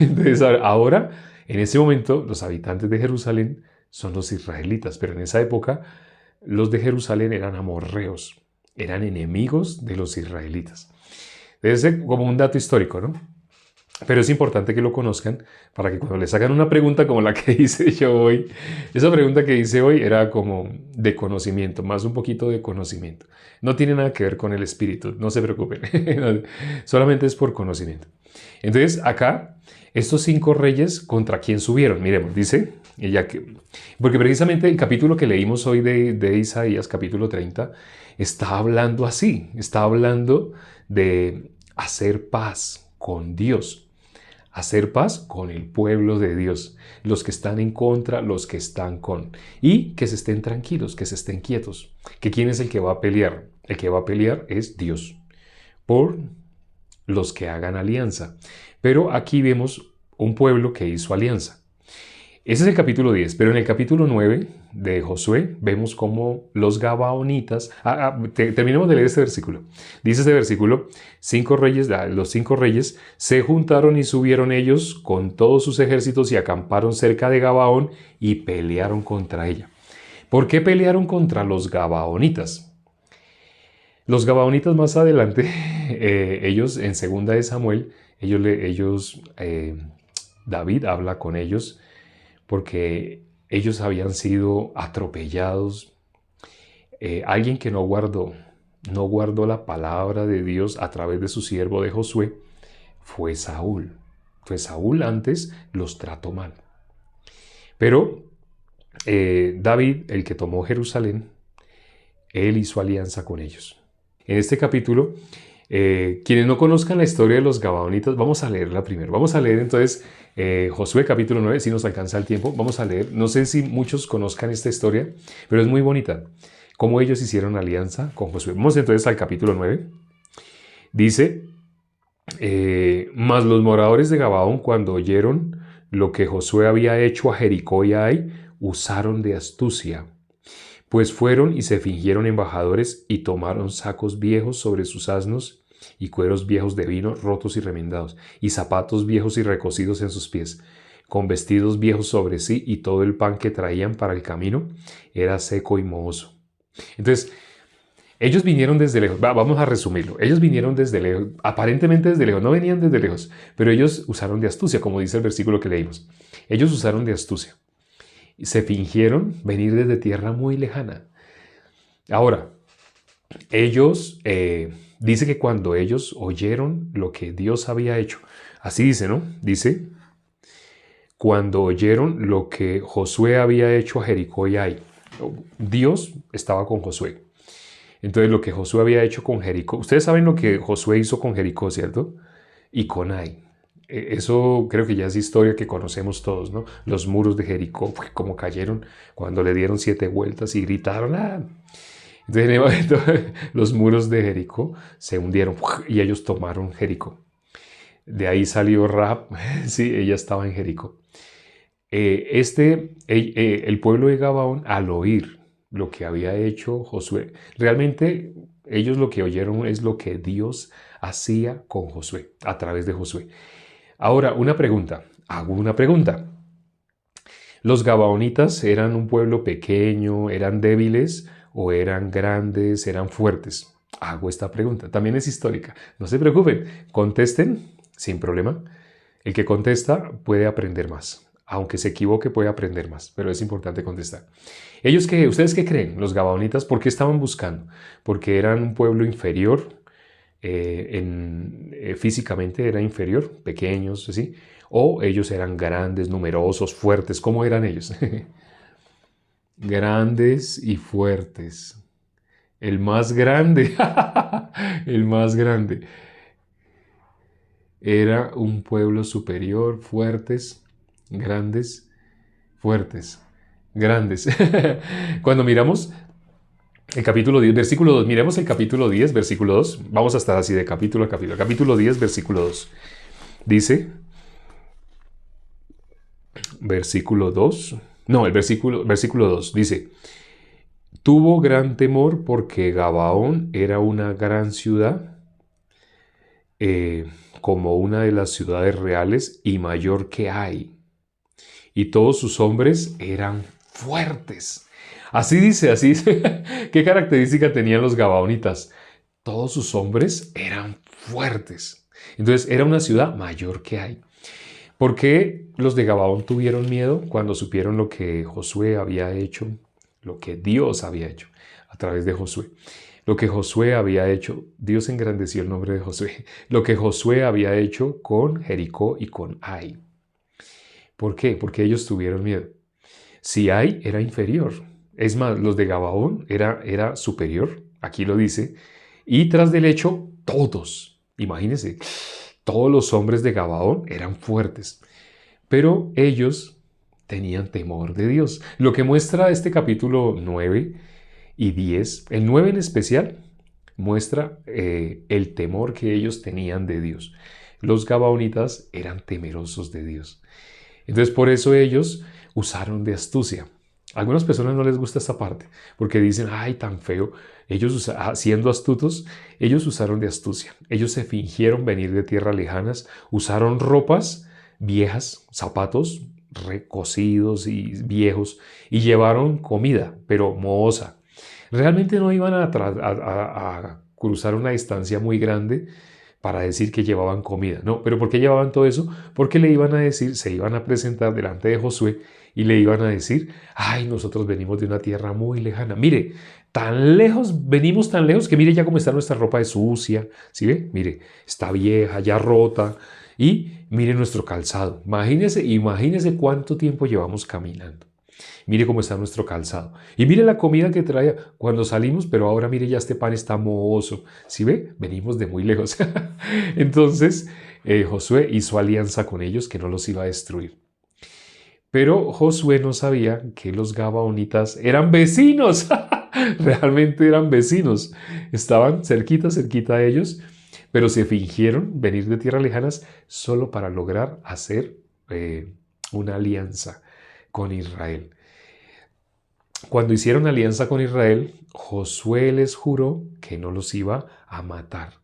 Entonces ahora, en ese momento, los habitantes de Jerusalén son los israelitas, pero en esa época los de Jerusalén eran amorreos, eran enemigos de los israelitas. Es como un dato histórico, ¿no? Pero es importante que lo conozcan para que cuando les hagan una pregunta como la que hice yo hoy, esa pregunta que hice hoy era como de conocimiento, más un poquito de conocimiento. No tiene nada que ver con el espíritu, no se preocupen, solamente es por conocimiento. Entonces acá, estos 5 reyes, ¿contra quién subieron? Miremos, dice, ella que, porque precisamente el capítulo que leímos hoy de Isaías, capítulo 30, está hablando así, está hablando de hacer paz con Dios. Hacer paz con el pueblo de Dios, los que están en contra, los que están con. Y que se estén tranquilos, que se estén quietos. ¿Que quién es el que va a pelear? El que va a pelear es Dios, por los que hagan alianza. Pero aquí vemos un pueblo que hizo alianza. Ese es el capítulo 10, pero en el capítulo 9 de Josué vemos cómo los Gabaonitas, terminemos de leer este versículo. Dice este versículo, los 5 reyes se juntaron y subieron ellos con todos sus ejércitos y acamparon cerca de Gabaón y pelearon contra ella. ¿Por qué pelearon contra los Gabaonitas? Los Gabaonitas más adelante, ellos en segunda de Samuel, David habla con ellos porque ellos habían sido atropellados. Alguien que no guardó la palabra de Dios a través de su siervo de Josué, fue Saúl. Pues Saúl antes los trató mal. Pero David, el que tomó Jerusalén, él hizo alianza con ellos. En este capítulo, quienes no conozcan la historia de los Gabaonitas, vamos a leerla primero. Vamos a leer entonces Josué capítulo 9, si nos alcanza el tiempo. Vamos a leer, no sé si muchos conozcan esta historia, pero es muy bonita. Cómo ellos hicieron alianza con Josué. Vamos entonces al capítulo 9. Dice, mas los moradores de Gabaón, cuando oyeron lo que Josué había hecho a Jericó y a Ai, usaron de astucia. Pues fueron y se fingieron embajadores y tomaron sacos viejos sobre sus asnos y cueros viejos de vino rotos y remendados, y zapatos viejos y recocidos en sus pies, con vestidos viejos sobre sí, y todo el pan que traían para el camino era seco y mohoso. Entonces, ellos vinieron desde lejos. Vamos a resumirlo. Ellos vinieron desde lejos, aparentemente desde lejos, no venían desde lejos, pero ellos usaron de astucia, como dice el versículo que leímos. Ellos usaron de astucia. Se fingieron venir desde tierra muy lejana. Ahora, ellos, dice que cuando ellos oyeron lo que Dios había hecho, así dice, ¿no? Dice, cuando oyeron lo que Josué había hecho a Jericó y Ai, Dios estaba con Josué. Entonces lo que Josué había hecho con Jericó, ustedes saben lo que Josué hizo con Jericó, ¿cierto? Y con Ai. Eso creo que ya es historia que conocemos todos, ¿no? Los muros de Jericó, como cayeron cuando le dieron 7 vueltas y gritaron. ¡Ah! Entonces en el momento los muros de Jericó se hundieron y ellos tomaron Jericó. De ahí salió Rahab, sí, ella estaba en Jericó. El pueblo de Gabaón, al oír lo que había hecho Josué, realmente ellos lo que oyeron es lo que Dios hacía con Josué, a través de Josué. Ahora, hago una pregunta. ¿Los Gabaonitas eran un pueblo pequeño, eran débiles o eran grandes, eran fuertes? Hago esta pregunta, también es histórica. No se preocupen, contesten sin problema. El que contesta puede aprender más. Aunque se equivoque, puede aprender más, pero es importante contestar. ¿Ustedes qué creen? Los Gabaonitas, ¿por qué estaban buscando? ¿Porque eran un pueblo inferior? Físicamente era inferior, pequeños, ¿sí? O ellos eran grandes, numerosos, fuertes. ¿Cómo eran ellos? Grandes y fuertes. El más grande, el más grande. Era un pueblo superior, fuertes, grandes, fuertes, grandes. Cuando miramos el capítulo 10, versículo 2, miremos el capítulo 10, versículo 2. Vamos a estar así de capítulo a capítulo. Capítulo 10, versículo 2. Dice, versículo 2. No, el versículo 2 dice, tuvo gran temor porque Gabaón era una gran ciudad como una de las ciudades reales y mayor que hay. Y todos sus hombres eran fuertes. Así dice, así dice. ¿Qué característica tenían los gabaonitas? Todos sus hombres eran fuertes. Entonces era una ciudad mayor que hay. ¿Por qué los de Gabaón tuvieron miedo cuando supieron lo que Josué había hecho, lo que Dios había hecho a través de Josué? Lo que Josué había hecho, Dios engrandeció el nombre de Josué, lo que Josué había hecho con Jericó y con Ai. ¿Por qué? Porque ellos tuvieron miedo. Si Ai era inferior, es más, los de Gabaón era superior, aquí lo dice, y tras del hecho, todos, imagínense, todos los hombres de Gabaón eran fuertes, pero ellos tenían temor de Dios. Lo que muestra este capítulo 9 y 10, el 9 en especial, muestra el temor que ellos tenían de Dios. Los gabaonitas eran temerosos de Dios. Entonces por eso ellos usaron de astucia. A algunas personas no les gusta esta parte porque dicen, ay, tan feo. Ellos, siendo astutos, ellos usaron de astucia. Ellos se fingieron venir de tierras lejanas, usaron ropas viejas, zapatos recocidos y viejos, y llevaron comida, pero mohosa. Realmente no iban a cruzar una distancia muy grande para decir que llevaban comida. No, pero ¿por qué llevaban todo eso? Porque le iban a decir, se iban a presentar delante de Josué y le iban a decir, ay, nosotros venimos de una tierra muy lejana. Mire, tan lejos, venimos tan lejos que mire ya cómo está nuestra ropa de sucia. ¿Sí ve? Mire, está vieja, ya rota. Y mire nuestro calzado. Imagínese cuánto tiempo llevamos caminando. Mire cómo está nuestro calzado. Y mire la comida que traía cuando salimos, pero ahora mire ya este pan está mohoso. ¿Sí ve? Venimos de muy lejos. Entonces Josué hizo alianza con ellos que no los iba a destruir. Pero Josué no sabía que los gabaonitas eran vecinos. Realmente eran vecinos. Estaban cerquita de ellos, pero se fingieron venir de tierras lejanas solo para lograr hacer una alianza con Israel. Cuando hicieron alianza con Israel, Josué les juró que no los iba a matar.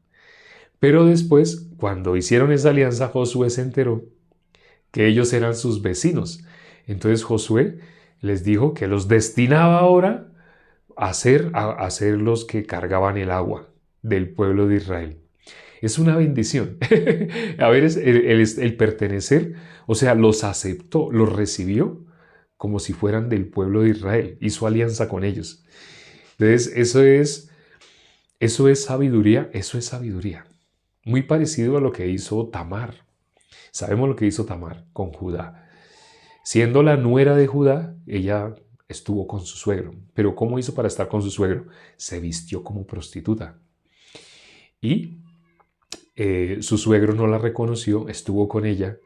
Pero después, cuando hicieron esa alianza, Josué se enteró que ellos eran sus vecinos. Entonces Josué les dijo que los destinaba ahora a ser los que cargaban el agua del pueblo de Israel. Es una bendición. A ver, el pertenecer, o sea, los aceptó, los recibió como si fueran del pueblo de Israel. Hizo alianza con ellos. Entonces, eso es sabiduría, eso es sabiduría. Muy parecido a lo que hizo Tamar. Sabemos lo que hizo Tamar con Judá. Siendo la nuera de Judá, ella estuvo con su suegro. Pero ¿cómo hizo para estar con su suegro? Se vistió como prostituta. Y su suegro no la reconoció, estuvo con ella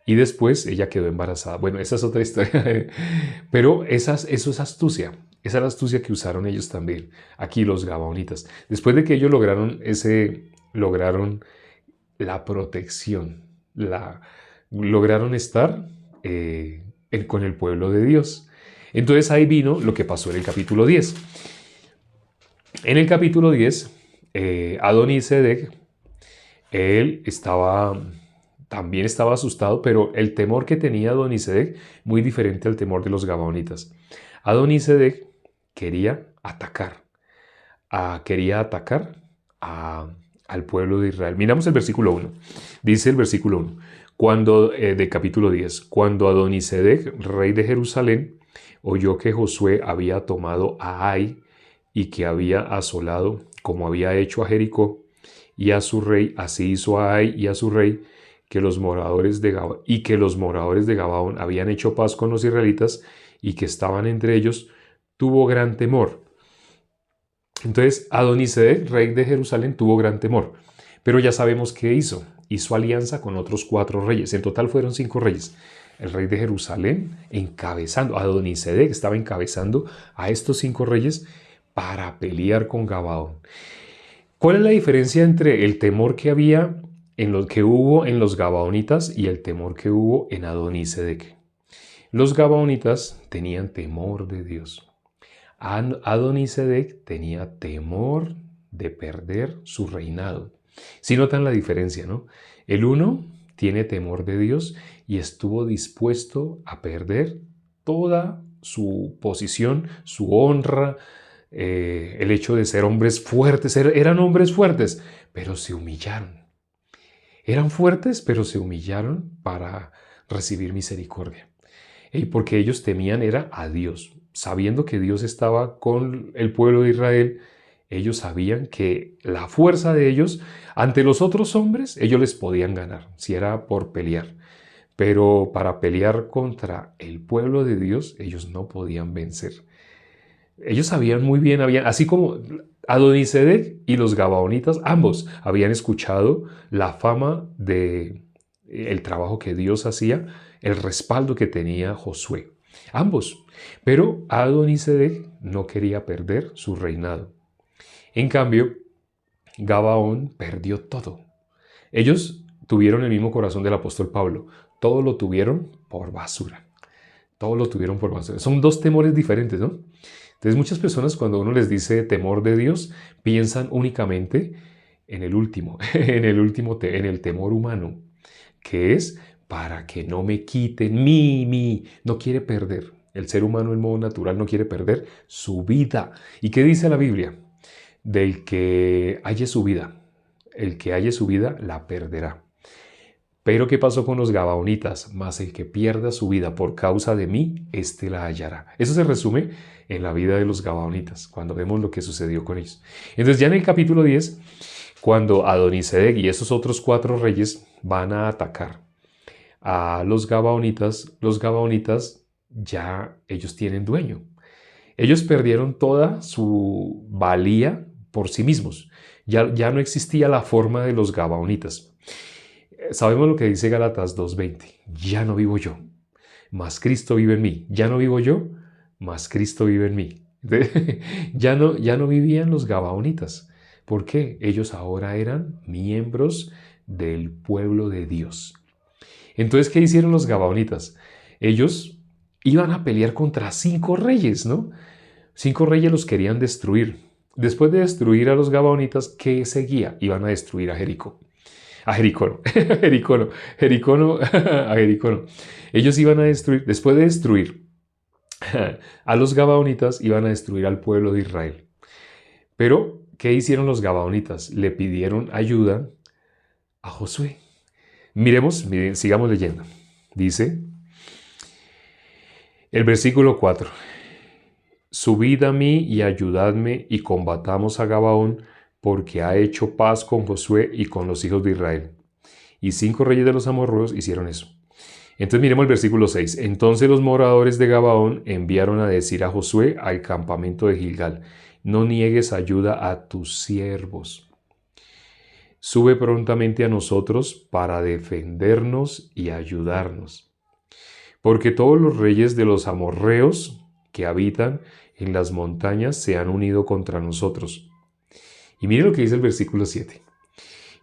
y después ella quedó embarazada. Bueno, esa es otra historia. Pero eso es astucia. Esa es la astucia que usaron ellos también. Aquí los gabaonitas. Después de que ellos lograron la protección, lograron estar con el pueblo de Dios. Entonces ahí vino lo que pasó en el capítulo 10. En el capítulo 10, Adonisedec, él también estaba asustado, pero el temor que tenía Adonisedec, muy diferente al temor de los gabaonitas. Adonisedec quería atacar al pueblo de Israel. Miramos el versículo 1. Dice el versículo 1, de capítulo 10, cuando Adonisedec, rey de Jerusalén, oyó que Josué había tomado a Ai y que había asolado, como había hecho a Jericó, y a su rey, así hizo a Ai y a su rey, que los moradores de Gabaón habían hecho paz con los israelitas y que estaban entre ellos, tuvo gran temor. Entonces Adonisedec, rey de Jerusalén, tuvo gran temor. Pero ya sabemos qué hizo. Hizo alianza con otros 4 reyes. En total fueron 5 reyes. El rey de Jerusalén Adonisedec estaba encabezando a estos 5 reyes para pelear con Gabaón. ¿Cuál es la diferencia entre el temor que hubo en los gabaonitas y el temor que hubo en Adonisedec? Los gabaonitas tenían temor de Dios. Adonisedec tenía temor de perder su reinado. Si notan la diferencia, ¿no? El uno tiene temor de Dios y estuvo dispuesto a perder toda su posición, su honra, el hecho de ser hombres fuertes. Eran hombres fuertes, pero se humillaron. Eran fuertes, pero se humillaron para recibir misericordia. Y porque ellos temían era a Dios. Sabiendo que Dios estaba con el pueblo de Israel, ellos sabían que la fuerza de ellos ante los otros hombres, ellos les podían ganar, si era por pelear. Pero para pelear contra el pueblo de Dios, ellos no podían vencer. Ellos sabían muy bien, así como Adonisedec y los Gabaonitas, ambos habían escuchado la fama de el trabajo que Dios hacía, el respaldo que tenía Josué. Ambos. Pero Adonisedec no quería perder su reinado. En cambio, Gabaón perdió todo. Ellos tuvieron el mismo corazón del apóstol Pablo. Todo lo tuvieron por basura. Todo lo tuvieron por basura. Son dos temores diferentes, ¿no? Entonces muchas personas cuando uno les dice temor de Dios, piensan únicamente en el último, en el temor humano, que es para que no me quiten no quiere perder. El ser humano en modo natural no quiere perder su vida. ¿Y qué dice la Biblia? Del que halle su vida, el que halle su vida la perderá. Pero ¿qué pasó con los Gabaonitas? Mas el que pierda su vida por causa de mí, éste la hallará. Eso se resume en la vida de los Gabaonitas, cuando vemos lo que sucedió con ellos. Entonces ya en el capítulo 10, cuando Adonisedec y esos otros 4 reyes van a atacar a los Gabaonitas ya ellos tienen dueño. Ellos perdieron toda su valía por sí mismos. Ya no existía la forma de los Gabaonitas. Sabemos lo que dice Gálatas 2:20. Ya no vivo yo, mas Cristo vive en mí. Ya no vivo yo, mas Cristo vive en mí. Ya no vivían los Gabaonitas. ¿Por qué? Ellos ahora eran miembros del pueblo de Dios. Entonces, ¿qué hicieron los Gabaonitas? Ellos iban a pelear contra 5 reyes, ¿no? 5 reyes los querían destruir. Después de destruir a los Gabaonitas, ¿qué seguía? Iban a destruir a Jericó. A Jericó, no. A Jericó. No. Ellos iban a destruir, después de destruir a los Gabaonitas, iban a destruir al pueblo de Israel. Pero, ¿qué hicieron los Gabaonitas? Le pidieron ayuda a Josué. Miremos, sigamos leyendo. Dice el versículo 4. Subid a mí y ayudadme y combatamos a Gabaón, porque ha hecho paz con Josué y con los hijos de Israel. Y 5 reyes de los amorreos hicieron eso. Entonces miremos el versículo 6. Entonces los moradores de Gabaón enviaron a decir a Josué al campamento de Gilgal: no niegues ayuda a tus siervos. Sube prontamente a nosotros para defendernos y ayudarnos. Porque todos los reyes de los amorreos que habitan en las montañas se han unido contra nosotros. Y mire lo que dice el versículo 7.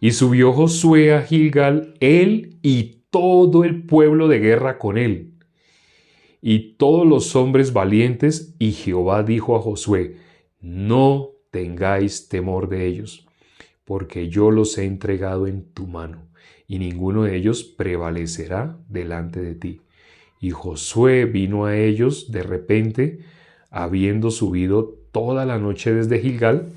Y subió Josué a Gilgal, él y todo el pueblo de guerra con él, y todos los hombres valientes, y Jehová dijo a Josué: no tengáis temor de ellos, porque yo los he entregado en tu mano, y ninguno de ellos prevalecerá delante de ti. Y Josué vino a ellos de repente, habiendo subido toda la noche desde Gilgal,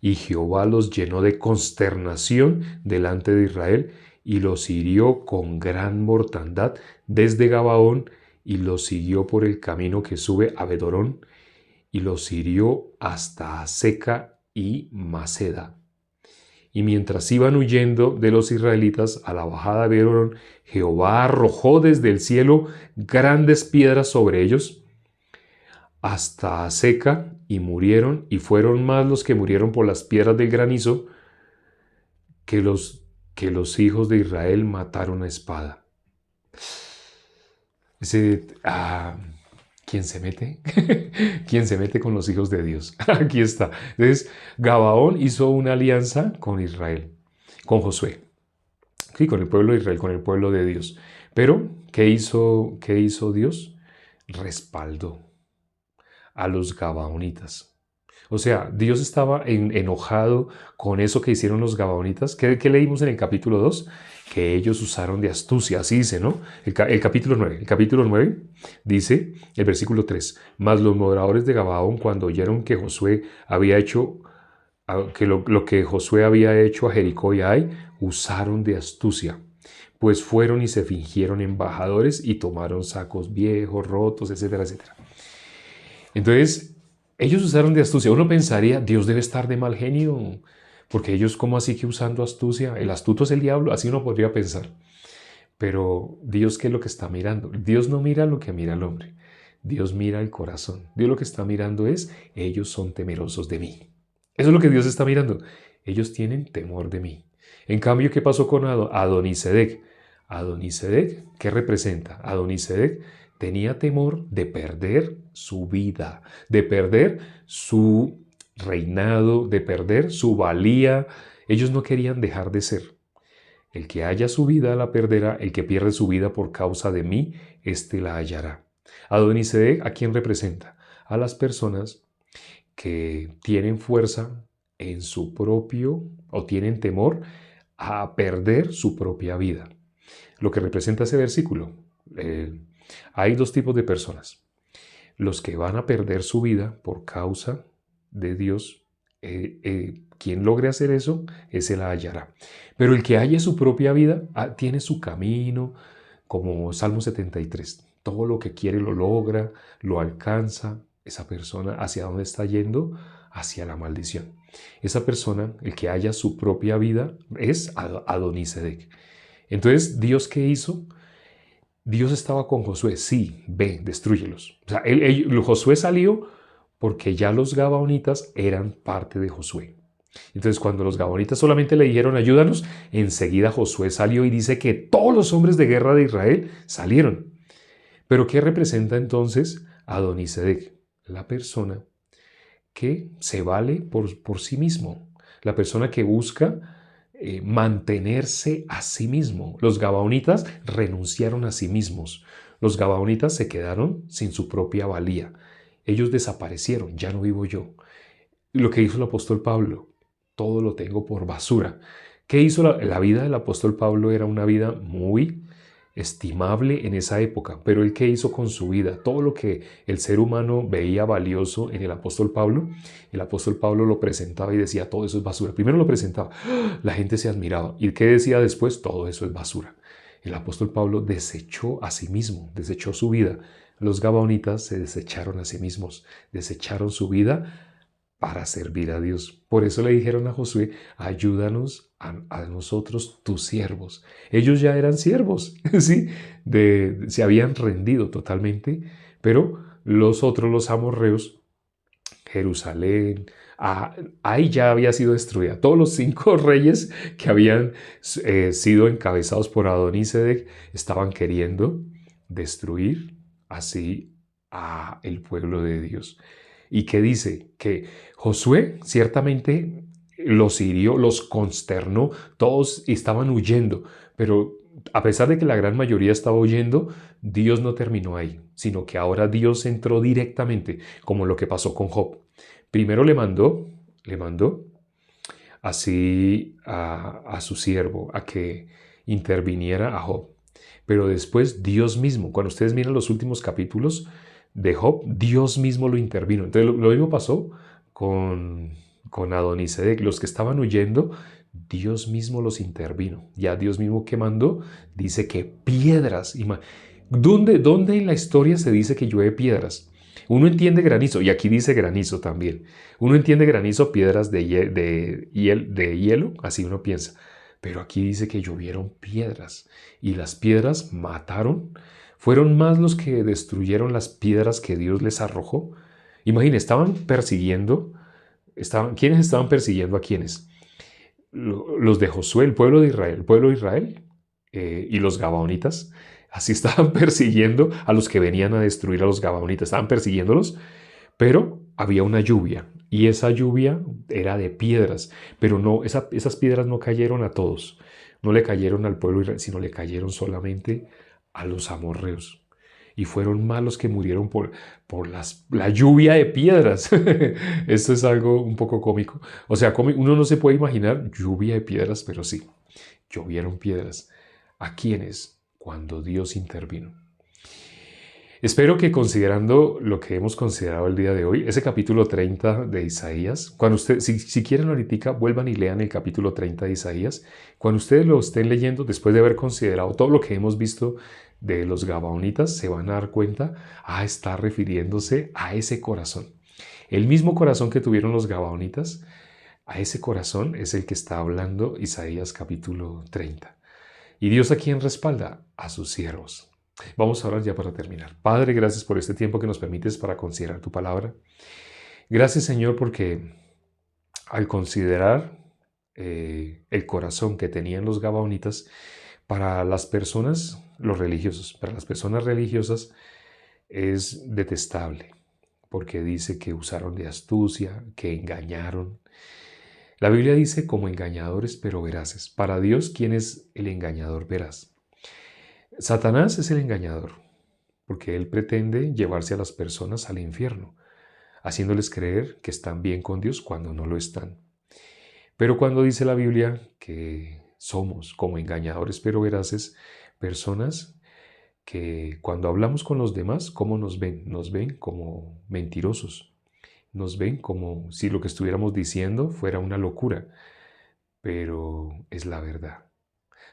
y Jehová los llenó de consternación delante de Israel, y los hirió con gran mortandad desde Gabaón, y los siguió por el camino que sube a Bedorón, y los hirió hasta Aseca y Maceda. Y mientras iban huyendo de los israelitas a la bajada de Bedorón, Jehová arrojó desde el cielo grandes piedras sobre ellos hasta Aseca, y murieron, y fueron más los que murieron por las piedras del granizo que los hijos de Israel mataron a espada. ¿Quién se mete? ¿Quién se mete con los hijos de Dios? Aquí está. Entonces, Gabaón hizo una alianza con Israel, con Josué. Sí, con el pueblo de Israel, con el pueblo de Dios. Pero, ¿qué hizo Dios? Respaldó a los Gabaonitas. O sea, Dios estaba enojado con eso que hicieron los Gabaonitas. ¿Qué leímos en el capítulo 2? que ellos usaron de astucia. Así dice, ¿no? El capítulo 9. El capítulo 9 dice, el versículo 3, mas los moradores de Gabaón, cuando oyeron que Josué había hecho, que lo que Josué había hecho a Jericó y a Ai, usaron de astucia. Pues fueron y se fingieron embajadores y tomaron sacos viejos, rotos, etcétera, etcétera. Entonces, ellos usaron de astucia. Uno pensaría, Dios debe estar de mal genio, porque ellos, ¿cómo así que usando astucia? El astuto es el diablo, así uno podría pensar. Pero Dios, ¿qué es lo que está mirando? Dios no mira lo que mira el hombre. Dios mira el corazón. Dios lo que está mirando es, ellos son temerosos de mí. Eso es lo que Dios está mirando. Ellos tienen temor de mí. En cambio, ¿qué pasó con Adonisedec? Adonisedec, ¿qué representa? Adonisedec tenía temor de perder su vida, de perder su reinado, de perder su valía. Ellos no querían dejar de ser. El que haya su vida la perderá, el que pierde su vida por causa de mí, éste la hallará. Adonisedec, ¿a quién representa? A las personas que tienen fuerza en su propio, o tienen temor a perder su propia vida. Lo que representa ese versículo. Hay dos tipos de personas. Los que van a perder su vida por causa de Dios, quien logre hacer eso, ese la hallará. Pero el que halle su propia vida, tiene su camino, como Salmo 73. Todo lo que quiere lo logra, lo alcanza. Esa persona, ¿hacia dónde está yendo? Hacia la maldición. Esa persona, el que haya su propia vida, es Adonisedec. Entonces, ¿Dios qué hizo? Dios estaba con Josué. Sí, ve, destrúyelos. O sea, Josué salió porque ya los gabaonitas eran parte de Josué. Entonces, cuando los gabaonitas solamente le dijeron ayúdanos, enseguida Josué salió y dice que todos los hombres de guerra de Israel salieron. Pero ¿qué representa entonces Adonisedec? La persona que se vale por sí mismo, la persona que busca mantenerse a sí mismo. Los gabaonitas renunciaron a sí mismos. Los gabaonitas se quedaron sin su propia valía. Ellos desaparecieron, ya no vivo yo. Lo que hizo el apóstol Pablo, todo lo tengo por basura. ¿Qué hizo la vida del apóstol Pablo? Era una vida muy estimable en esa época, pero él, ¿qué hizo con su vida? Todo lo que el ser humano veía valioso en el apóstol Pablo lo presentaba y decía, todo eso es basura. Primero lo presentaba, la gente se admiraba. ¿Y qué decía después? Todo eso es basura. El apóstol Pablo desechó a sí mismo, desechó su vida. Los gabaonitas se desecharon a sí mismos, desecharon su vida para servir a Dios. Por eso le dijeron a Josué, ayúdanos a nosotros, tus siervos. Ellos ya eran siervos, ¿sí? Se habían rendido totalmente, pero los otros, los amorreos, Jerusalén, ahí ya había sido destruida. Todos los 5 reyes que habían sido encabezados por Adonisedec estaban queriendo destruir así a el pueblo de Dios. ¿Y qué dice? Que Josué ciertamente los hirió, los consternó, todos estaban huyendo, pero a pesar de que la gran mayoría estaba huyendo, Dios no terminó ahí, sino que ahora Dios entró directamente, como lo que pasó con Job. Primero le mandó así a su siervo a que interviniera a Job, pero después Dios mismo, cuando ustedes miran los últimos capítulos de Job, Dios mismo lo intervino. Entonces lo mismo pasó con Adonisedec. Los que estaban huyendo, Dios mismo los intervino. Ya Dios mismo que mandó, dice que piedras. ¿Dónde en la historia se dice que llueve piedras? Uno entiende granizo, y aquí dice granizo también. Uno entiende granizo, piedras de hielo, así uno piensa. Pero aquí dice que llovieron piedras, y las piedras mataron. Fueron más los que destruyeron las piedras que Dios les arrojó. Imagínense, estaban persiguiendo. ¿Quiénes estaban persiguiendo a quiénes? Los de Josué, el pueblo de Israel, y los gabaonitas. Así estaban persiguiendo a los que venían a destruir a los gabaonitas. Estaban persiguiéndolos, pero había una lluvia. Y esa lluvia era de piedras. Pero no, esas piedras no cayeron a todos. No le cayeron al pueblo de Israel, sino le cayeron solamente a los amorreos. Y fueron más los que murieron por la lluvia de piedras. Esto es algo un poco cómico. O sea, uno no se puede imaginar lluvia de piedras, pero sí, llovieron piedras. ¿A quiénes? Cuando Dios intervino. Espero que considerando lo que hemos considerado el día de hoy, ese capítulo 30 de Isaías, cuando si quieren ahorita, vuelvan y lean el capítulo 30 de Isaías. Cuando ustedes lo estén leyendo, después de haber considerado todo lo que hemos visto de los gabaonitas, se van a dar cuenta, está refiriéndose a ese corazón. El mismo corazón que tuvieron los gabaonitas, a ese corazón es el que está hablando Isaías capítulo 30. ¿Y Dios a quién respalda? A sus siervos. Vamos a orar ya para terminar. Padre, gracias por este tiempo que nos permites para considerar tu palabra. Gracias, Señor, porque al considerar el corazón que tenían los gabaonitas, para las personas, los religiosos, para las personas religiosas es detestable, porque dice que usaron de astucia, que engañaron. La Biblia dice como engañadores pero veraces. Para Dios, ¿quién es el engañador veraz? Satanás es el engañador, porque él pretende llevarse a las personas al infierno, haciéndoles creer que están bien con Dios cuando no lo están. Pero cuando dice la Biblia que somos como engañadores pero veraces, personas que cuando hablamos con los demás, ¿cómo nos ven? Nos ven como mentirosos, nos ven como si lo que estuviéramos diciendo fuera una locura, pero es la verdad.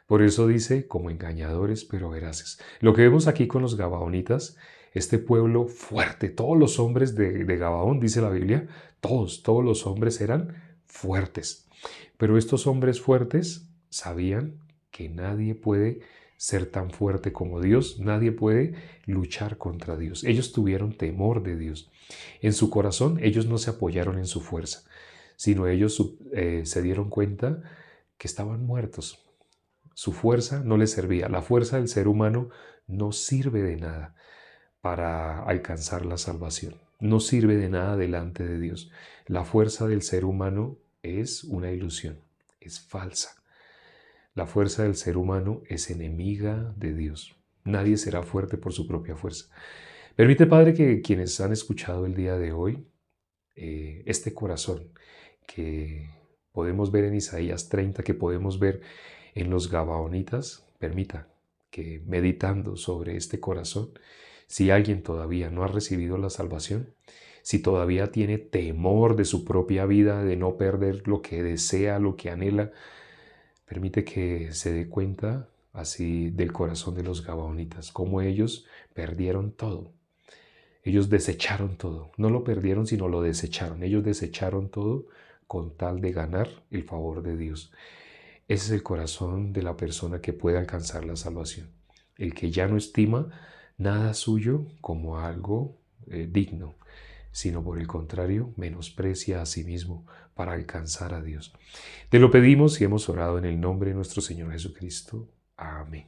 Por eso dice, como engañadores pero veraces. Lo que vemos aquí con los gabaonitas, este pueblo fuerte, todos los hombres de Gabaón, dice la Biblia, todos los hombres eran fuertes. Pero estos hombres fuertes sabían que nadie puede ser tan fuerte como Dios, nadie puede luchar contra Dios. Ellos tuvieron temor de Dios. En su corazón ellos no se apoyaron en su fuerza, sino ellos se dieron cuenta que estaban muertos. Su fuerza no les servía. La fuerza del ser humano no sirve de nada para alcanzar la salvación. No sirve de nada delante de Dios. La fuerza del ser humano es una ilusión, es falsa. La fuerza del ser humano es enemiga de Dios. Nadie será fuerte por su propia fuerza. Permite, Padre, que quienes han escuchado el día de hoy, este corazón que podemos ver en Isaías 30, que podemos ver en los gabaonitas, permita que meditando sobre este corazón, si alguien todavía no ha recibido la salvación, si todavía tiene temor de su propia vida, de no perder lo que desea, lo que anhela, permite que se dé cuenta así del corazón de los gabaonitas, cómo ellos perdieron todo. Ellos desecharon todo, no lo perdieron sino lo desecharon. Ellos desecharon todo con tal de ganar el favor de Dios. Ese es el corazón de la persona que puede alcanzar la salvación. El que ya no estima nada suyo como algo digno, sino por el contrario, menosprecia a sí mismo para alcanzar a Dios. Te lo pedimos y hemos orado en el nombre de nuestro Señor Jesucristo. Amén.